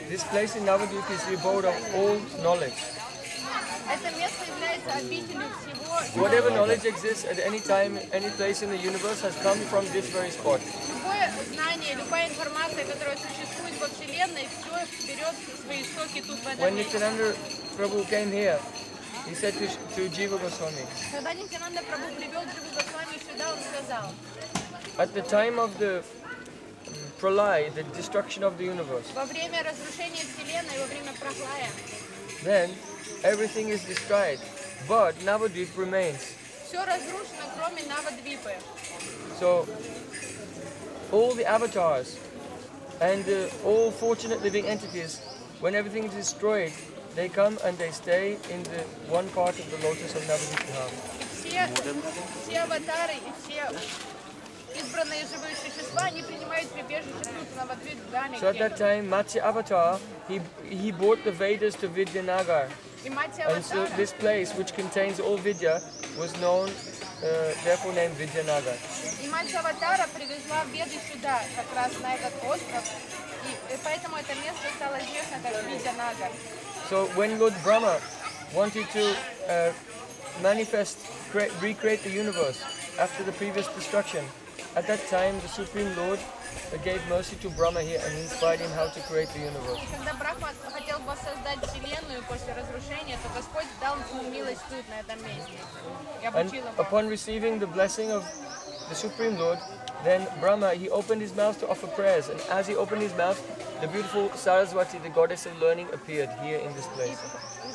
This place in Navadvip is the abode of all knowledge. Это место является обителью всего. Whatever knowledge exists at any time, any place in the universe has come from this very spot. Любое знание, любая информация, которая существует во Вселенной, все берет свои истоки тут в этом When месте. Nityananda Prabhu came here, he said to Jiva Goswami, Когда Нитянанда Прабху привел Дживу Госвами сюда, он сказал, at the time of the pralay, the destruction of the universe, во время разрушения Вселенной, во время прохлая, then everything is destroyed, but Navadvip remains. все разрушено, кроме Навадвипы. So all the avatars and all fortunate living entities, when everything is destroyed, they come and they stay in the one part of the lotus of Navadvip Dham. Все аватары и все избранные живые существа, они принимают прибежище тут, в Навадвип-Дхаме. So at that time, Matsya Avatar, he brought the Vedas to Vidyanagar. И мать And so аватара, this place, which contains all Vidya, was known, therefore named Vidyanagar. и мать аватара привезла Веды сюда, как раз на этот остров, и поэтому это место стало известно как Видянагар. So when Lord Brahma wanted to recreate the universe after the previous destruction, at that time the Supreme Lord gave mercy to Brahma here and inspired him how to create the universe. И когда Брахма хотел воссоздать Вселенную после разрушения, то Господь дал ему милость тут, на этом месте, и And обучил его. upon receiving the blessing of the Supreme Lord, then Brahma, he opened his mouth to offer prayers, and as he opened his mouth, the beautiful Saraswati, the goddess of learning, appeared here in this place.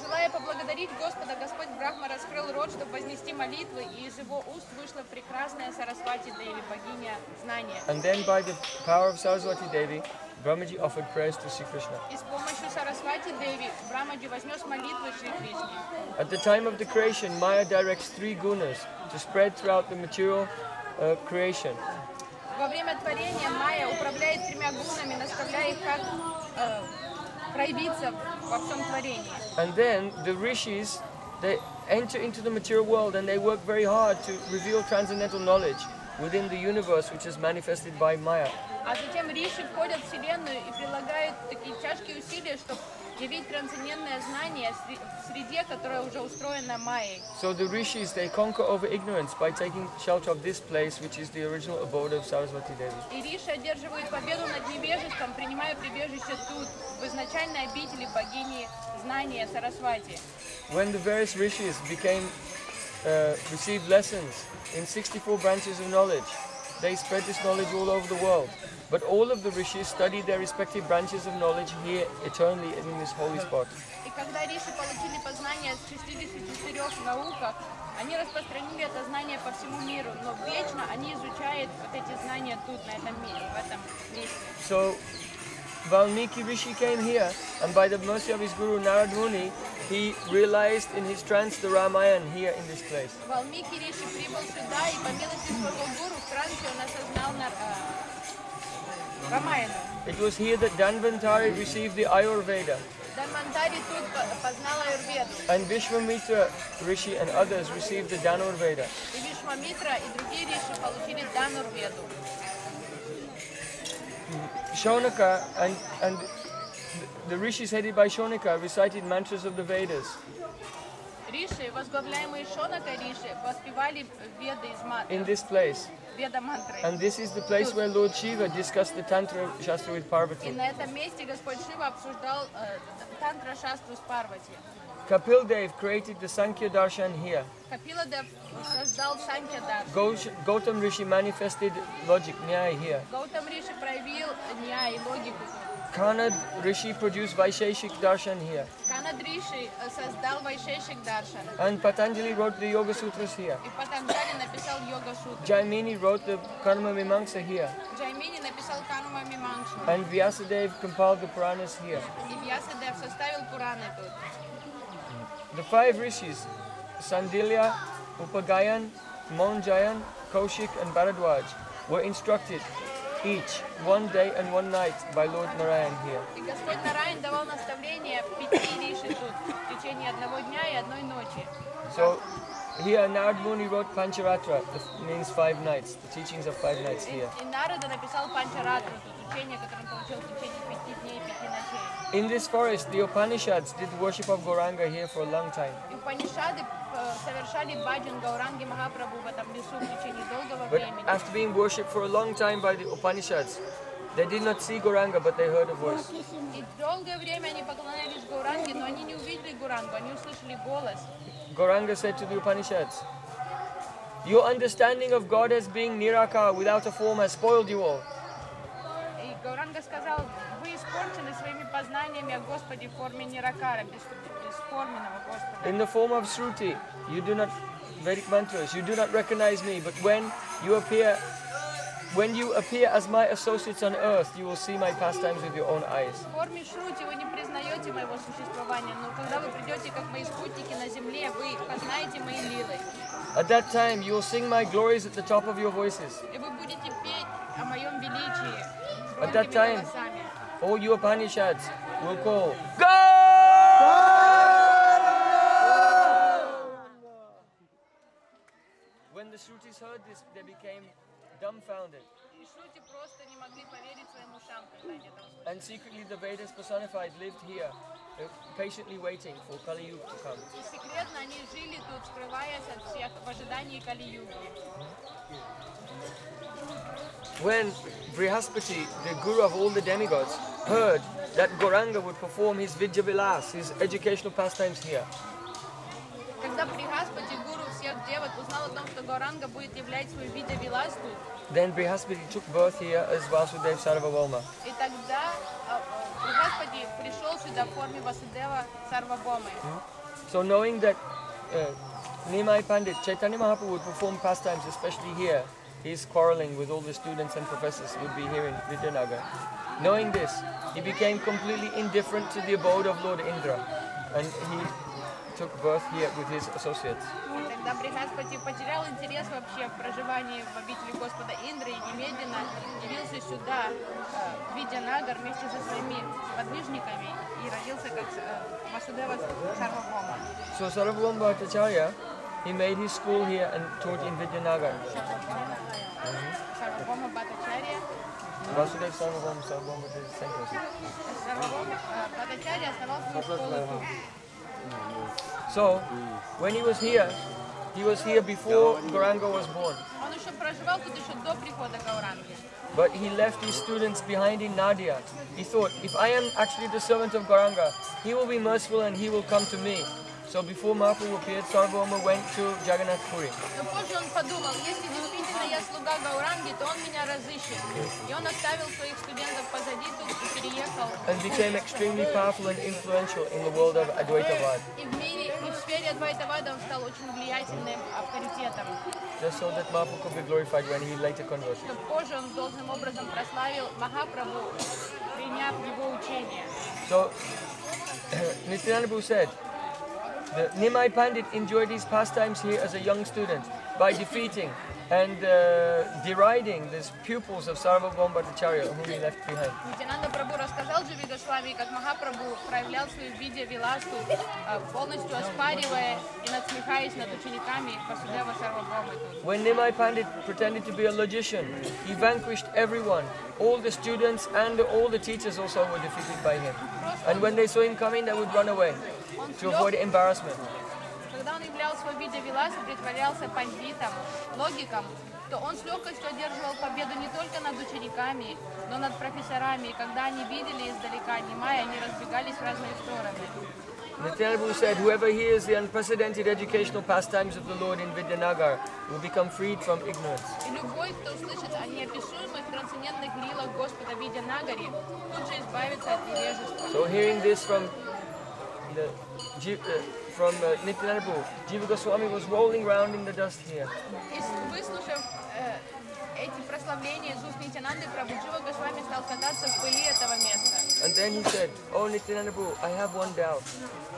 Желая поблагодарить Господа, Господь Брахма раскрыл рот, чтобы вознести молитвы, и из его уст вышла прекрасная Сарасвати Деви, богиня знания. And then by the power of Saraswati Devi, Brahmaji offered prayers to Sri Krishna. И с помощью Сарасвати Деви Брахмаджи вознес молитвы Шри Кришне. At the time of the creation, Maya directs three gunas to spread throughout the material creation. Во время творения Майя управляет тремя гунами, наставляя их как проявиться во всем творении. And then the rishis, they enter into the material world and they work very hard to reveal transcendental knowledge within the universe which is manifested by Maya. А затем риши входят в Вселенную и прилагают такие тяжкие усилия, чтобы явить трансцендентное знание в среде, которая уже устроена Майей. So the rishis, they conquer over ignorance by taking shelter of this place which is the original abode of Saraswati Devi. И риши одерживают победу над невежеством, принимая прибежище тут, в изначальной обители богини знания Сарасвати. When the various rishis received lessons in 64 branches of knowledge, they spread this knowledge all over the world. But all of the rishis studied their respective branches of knowledge here eternally in this holy spot. И когда риши получили познание в 64 науках, они распространили это знание по всему миру, но вечно они изучают вот эти знания тут, на этом мире, в этом месте. So Valmiki Rishi came here, and by the mercy of his guru Narad Muni, he realized in his trance the Ramayana here in this place. Валмики Риши прибыл сюда, и по милости своего гуру в трансе он осознал Рамаяну. It was here that Dhanvantari received the Ayurveda, Дханвантари тут познал Аюрведу, and Vishwamitra Rishi and others received the Dhanurveda. и Вишвамитра, и другие риши получили Дханурведу. Shonaka and the rishis headed by Shonaka recited mantras of the Vedas. Риши, возглавляемые Шонакой Риши, воспевали Веды из In this place. Веда-мантры. And this is the place where Lord Shiva discussed the Tantra Shastra with И Parvati. на этом месте Господь Шива обсуждал тантра-шастру с Парвати. Kapil Dev created the Sankhya Darshan here. Капиладев создал Санкья-дарш. Gautam Rishi manifested logic, Nyaya here. Гаутам Риши проявил ня и логику. Kanad Rishi produced Vaisheshik Darshan here. Канад Риши создал Вайшешик Даршан. And Patanjali wrote the Yoga Sutras here. И Патанджали написал Йога-сутру. Jaimini wrote the Karma Mimamsa here. Джаймини написал Канума Мимамшу. And Vyasadev compiled the Puranas here. И Вьясадев составил Пураны тут. The five rishis, Sandilya, Upagayan, Monjayan, Kaushik and Bharadwaj, were instructed each one day and one night by Lord Narayan here. И Господь Нараян давал наставления 5 риши тут в течение одного дня и одной ночи. So here Narad Muni wrote Pancharatra, that means 5 nights, the teachings of 5 nights here. И Нарада написал Панчаратру тут, учение, которое он получил в течение 5 дней и 5 ночей. In this forest, the Upanishads did worship of Gauranga here for a long time. И Упанишады совершали баджан Гауранги Махапрабху в этом лесу в течение долгого But времени. after being worshipped for a long time by the Upanishads, they did not see Gauranga, but they heard a voice. И долгое время они поклонялись Гауранге, но они не увидели Гурангу, они услышали голос. Gauranga said to the Upanishads, "Your understanding of God as being Nirakar without a form has spoiled you all. И Гауранга сказал, вы испорчены своими познаниями о Господе в форме Ниракара, бесформенного Господа. In the form of Shruti, you do not, Vedic mantras, you do not recognize me, but when you appear as my associates on earth, you will see my pastimes with your own eyes." В форме Шрути вы не признаете моего существования, но когда вы придете как мои спутники на земле, вы познаете мои лилы. At that time, you will sing my glories at the top of your voices. И вы будете петь о моем величии At that громкими time, голосами. all you Upanishads will call, God! When the Shrutis heard this, they became dumbfounded. И Шрути просто не могли поверить своим ушам, когда они это услышали. And secretly the Vedas personified lived here, patiently waiting for Kali Yuga to come. И секретно они жили тут, скрываясь от всех в ожидании Кали-юги. When Brihaspati, the guru of all the demigods, heard that Gauranga would perform his Vidya Vilas, his educational pastimes here, Когда Брихаспати, гуру всех девок, узнал о том, что Гауранга будет являть свой видя Вилас тут, then Brihaspati took birth here as Vasudev Sarvabhauma. и тогда Брихаспати пришел сюда в форме Васудева Сарвабомы. So knowing that Nimai Pandit, Chaitanya Mahaprabhu would perform pastimes, especially here, he's quarreling with all the students and professors would be here in Vidyanagar. Knowing this, he became completely indifferent to the abode of Lord Indra, and he took birth here with his associates. Тогда Брихаспати потерял интерес вообще в проживании в обители Господа Индры и немедленно явился сюда, в Видянагар, вместе со своими подвижниками и родился как Васудева Сарвабома. So Sarvabhauma Bhattacharya, he made his school here and taught in Vidyanagar. Сарвабома Бхаттачарья. Vasudev Sarvabhauma, Sarvabhauma is the same person. Сарвабома Бхаттачарья основал свою школу тут. So, when he was here before Gauranga was born. Он еще проживал тут еще до прихода Гауранги. But he left his students behind in Nadia. He thought, if I am actually the servant of Gauranga, he will be merciful and he will come to me. So before Mahaprabhu appeared, Sarvabhauma went to Jagannath Puri. Но позже он подумал, если действительно я слуга Гауранги, то он меня разыщет. И он оставил своих студентов позади тут и переехал. And became extremely powerful and influential in the world of Advaitavad. И в мире, и в сфере Адвайтавада он стал очень влиятельным авторитетом. Just so that Mahaprabhu could be glorified when he later converted. Что позже он должным образом прославил Махапрабху, приняв его учение. So, Nityananda Prabhu said, the Nimai Pandit enjoyed his pastimes here as a young student by defeating and deriding the pupils of Sarvabhauma Bhattacharya, whom he left behind. Нитянанда Прабху рассказал Дживи Госвами, как Махапрабху проявлял свою виде Виласту, полностью оспаривая и надсмехаясь над учениками Васудева Сарвабхаумы тут. When Nimai Pandit pretended to be a logician, he vanquished everyone. All the students and all the teachers also were defeated by him. And when they saw him coming, they would run away to avoid embarrassment. Когда он являл свой виде Виласа, притворялся пандитом, логиком, то он с легкостью одерживал победу не только над учениками, но над профессорами. И когда они видели издалека Нимая, они разбегались в разные стороны. Nityananda Prabhu said, whoever hears the unprecedented educational pastimes of the Lord in Vidyanagar will become freed from ignorance. И любой, кто услышит о неописуемых трансцендентных лилах Господа в Видянагаре, тут же избавится от невежества. So hearing this from Nityananda Prabhu, Jiva Goswami was rolling around in the dust here. И выслушав эти прославления из уст Нитянанды Прабху, Джива Госвами стал кататься в пыли этого места. And then he said, oh Nityananda Prabhu, I have one doubt.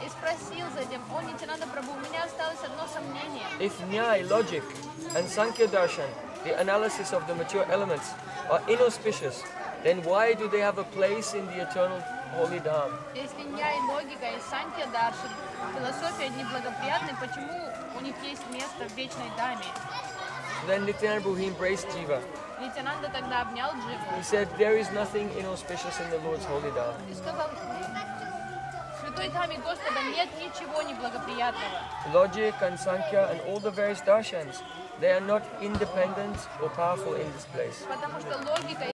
И спросил затем, о Нитянанда Прабху, у меня осталось одно сомнение. If Nyaya, logic, and Sankhya Darshan, the analysis of the mature elements, are inauspicious, then why do they have a place in the eternal holy Dham? Если Нья и логика, и Санkhya Даршан, философия неблагоприятны, почему у них есть место в вечной даме? Then Nityananda Prabhu, he embraced Jiva. Нитянанда тогда обнял Дживу He said, there is nothing inauspicious in the Lord's holy Dham. и сказал, в святой Dhаме Господа нет ничего неблагоприятного. Logic and Sankhya and all the various darshans, they are not independent or powerful in this place. Потому что логика